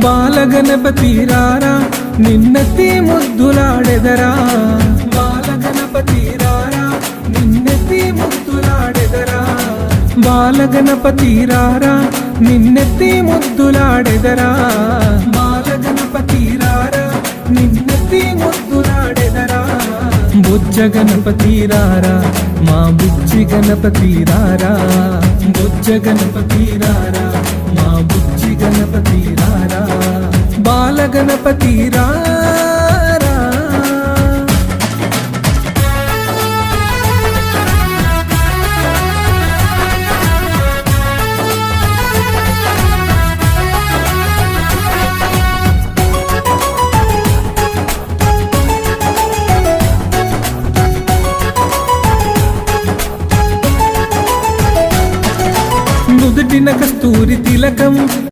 బాలగణపతి రారా నిన్నెత్తి ముద్దులాడెదరా బాలగణపతి రారా నిన్నెత్తి ముద్దులాడెదరా బాలగణపతి రారా నిన్నెత్తి ముద్దులాడెదరా బాలగణపతి రారా నిన్నెత్తి ముద్దులాడెదరా బుజ్జ గణపతి రారా మా బుజ్జి గణపతి రారా బుజ్జ గణపతి రారా మా బుజ్జి గణపతి రారా బాలగణపతి రారా నుదుటిన కస్తూరి తిలకం